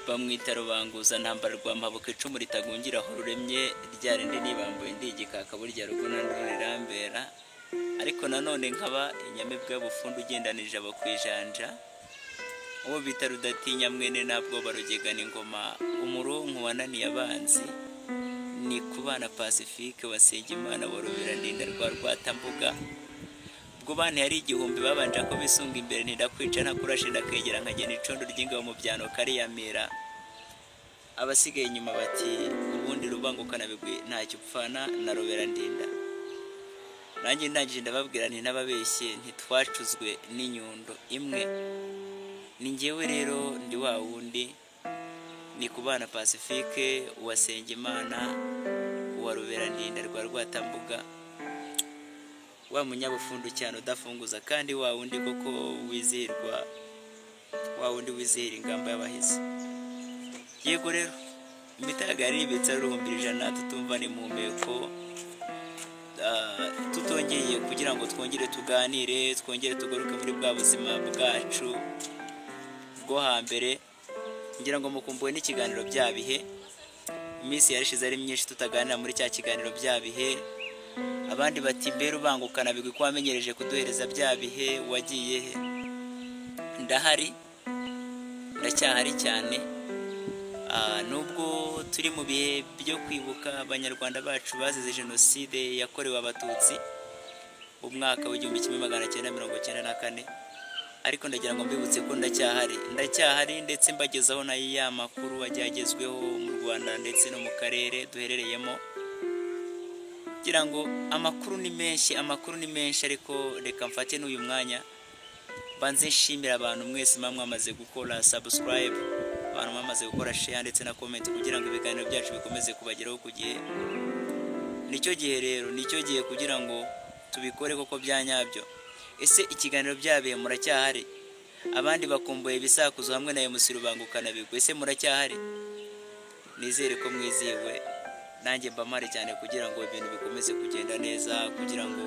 bamwita rubanguza ntambara rwa mpabuka icumu ritagungira aho ruremye rya rindi nibambuye ndigikaka burya ruguna ndurirambera ariko nanone nkaba inyamibwa y'ubufundu ugendanije abo kwijanja uwo bita rudatinya mwene ntabwo barugegana ingoma umurunku wananiye abanzi ni kubana Pacifique Wasengimana borobera ndinda rwa Rwatambuga ubwo bane yari igihumbi babanje ko bisunga imbere ndakwica ntakurashe ndakegera nkagena icondo ry'ingabo mu byano kariyamira abasigaye inyuma bati ubundi rubangukana bigwi ntacyo upfana na robera ndinda nanjye ndangije ndababwira nti nababeshye ntitwacuzwe n'inyundo imwe ni njyewe rero ndi wa wundi ni kubana Pacifique Wasengimana wa robera ndinda rwa Rwatambuga wa munyabufundu cyane udafunguza kandi wa wundi koko wizirwa wa wundi wizira ingamba y'abahizi yego rero imitaga yari ibitsa ruhumbirije tutumva ni mu meko tutongeye kugira ngo twongere tuganire twongere tugaruke muri bwa buzima bwacu bwo hambere ngira ngo mukumbuwe n'ikiganiro byabihe iminsi yarishize ari myinshi tutaganira muri cya kiganiro byabihe abandi bati mbere ubangukana bigwi ko wamenyereje kuduhereza byabihe wagiye he ndahari ndacyahari cyane nubwo turi mu bihe byo kwibuka abanyarwanda bacu bazize jenoside yakorewe abatutsi umwaka w'1994 ariko ndagira ngo mbibutse ko ndacyahari ndetse mbagezaho na ya makuru wajyagezweho mu Rwanda ndetse no mu karere duherereyemo kugira ngo amakuru ni menshi ariko reka mfate n'uyu mwanya banze nshimira abantu mwese mwamaze gukora subscribe abantu mwamaze gukora share ndetse na comment kugira ngo ibiganiro byacu bikomeze kubageraho ku gihe nicyo gihe kugira ngo tubikore koko byanyabyo ese ikiganiro byabihe muracyahari abandi bakumbuye bisakuzo hamwe na MC Rubangukana bigwi ese muracyahari nizere ko mwiziwe nanjye mbamare cyane kugira ngo ibintu bikomeze kugenda neza kugira ngo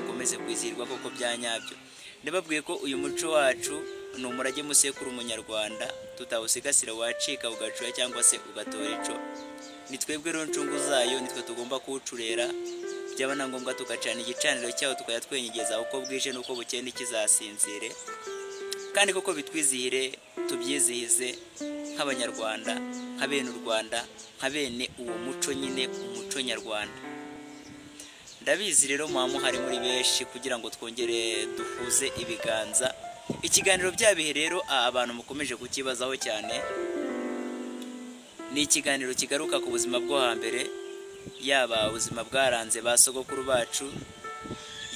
ukomeze kwizirwa koko byanyabyo ndababwiye ko uyu muco wacu ni umurage musekuru umunyarwanda tutawusigasira wacika ugacura cyangwa se ugatora ico ni twebwe rero ncungu zayo nitwe tugomba kuwucurera byaba na ngombwa tugacana igicaniro cyaho tukaya twenyegeza uko bwije nuko bukeye n'ikizasinzire kandi koko bitwizihire tubyizihize nk'abanyarwanda nk'abene u Rwanda nk'abene uwo muco nyine umuco nyarwanda ndabizi rero muhari muri benshi kugira ngo twongere duhuze ibiganza ikiganiro byabihe rero abantu mukomeje kukibazaho cyane ni ikiganiro kigaruka ku buzima bwo hambere yaba ubuzima bwaranze ba sogokuru bacu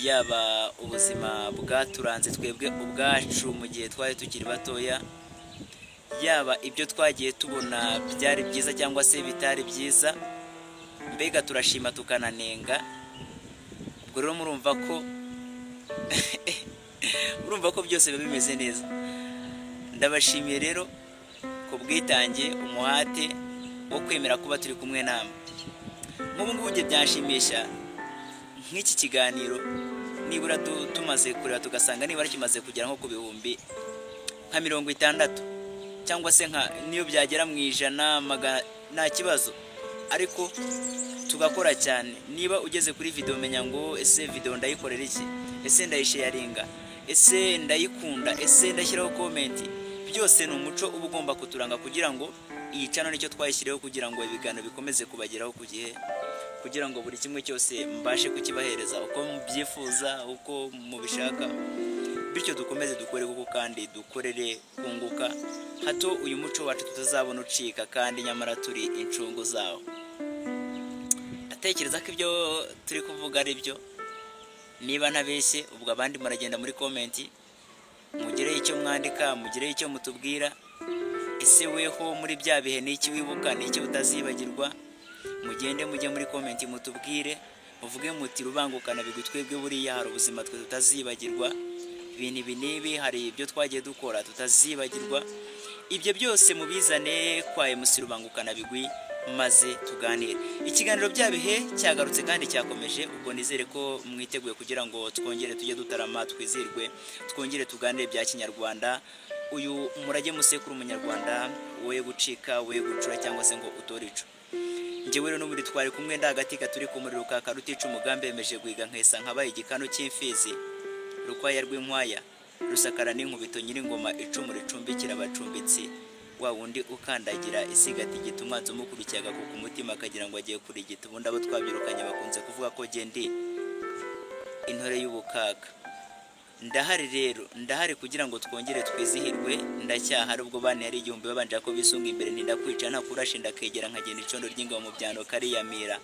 yaba ubuzima bwaturanze twebwe ubwacu mu gihe twari tukiri batoya yaba ibyo twagiye tubona byari byiza cyangwa se bitari byiza mbega turashima tukananenga ubwo rero murumva ko byose biba bimeze neza ndabashimiye rero ku bwitange umuhate wo kwemera kuba turi kumwe namwe nk'ubu ngubu byanshimisha nk'iki kiganiro nibura tumaze kureba tugasanga nibara kimaze kugera nko ku bihumbi nka 60 cyangwa se niyo byagera mu 100 nta kibazo ariko tugakora cyane niba ugeze kuri video menya ngo ese video ndayikorera iki ese ndayisharinga ese ndayikunda ese ndashyiraho comment byose ni umuco uba ugomba kuturanga kugira ngo iyi channel nicyo twayishyireho kugira ngo ibiganiro bikomeze kubageraho ku gihe kugira ngo buri kimwe cyose mbashe kukibahereza uko mubyifuza uko mubishaka bityo dukomeze dukore kuko kandi dukorere kunguka hato uyu muco wacu tutazabona ucika kandi nyamara turi incungu zawo atekereza ko ibyo turi kuvuga ari byo niba ntabeshye ubwo abandi muragenda muri comment mugire icyo mwandika mugire icyo mutubwira ese weho muri byabihe n'iki wibuka n'iki utazibagirwa mugende mujye muri comment mutubwire muvuge muti Rubangukana bigwi twebwe buriya hari ubuzima twe tutazibagirwa ibintu binibi hari ibyo twagiye dukora tutazibagirwa ibyo byose mubizane kwa MC Rubangukana bigwi maze tuganire ikiganiro byabihe cyagarutse kandi cyakomeje ubwo nizere ko mwiteguye kugira ngo twongere tujye dutarama twizirwe twongere tuganire bya kinyarwanda uyu murage musekuru umunyarwanda we gucika, we gucura cyangwa se ngo utore ico. Njyewe rero n'ubundi twari kumwe ndagatika turi ku muriro ka karutica umugambi yemeje guhiga nkesa nkabaye igikano cy'imfizi, rukwaya rw'inkwaya rusakara n'inkubito nyir'ingoma icumu ricumbikira abacumbitsi, wa wundi ukandagira isigati gitumwanze umukurikiyaga ku mutima akagira ngo agiye kurigita. Ubundi abo twabyirukanye bakunze kuvuga ko gendi intore y'ubukaka. Ndahari rero, ndahari kugira ngo twongere twizihirwe, ndacyahari ubwo bane yari igihumbi babanje ko bisunga imbere ndakwica ntakurashe ndakegera nkagenda icondo ry'ingabo mu byano kariyamira.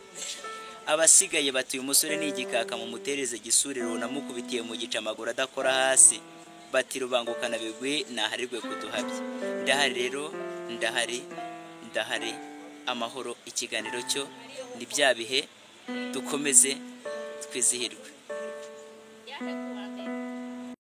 Abasigaye batuye umusore n'igikaka mu mutereze gisuriro namukubitiye mu gica amaguru adakora hasi, bati rubangukana bigwi naharirwe kuduhabye. Ndahari rero, ndahari amahoro. Ikiganiro cyo ni bya bihe, dukomeze twizihirwe.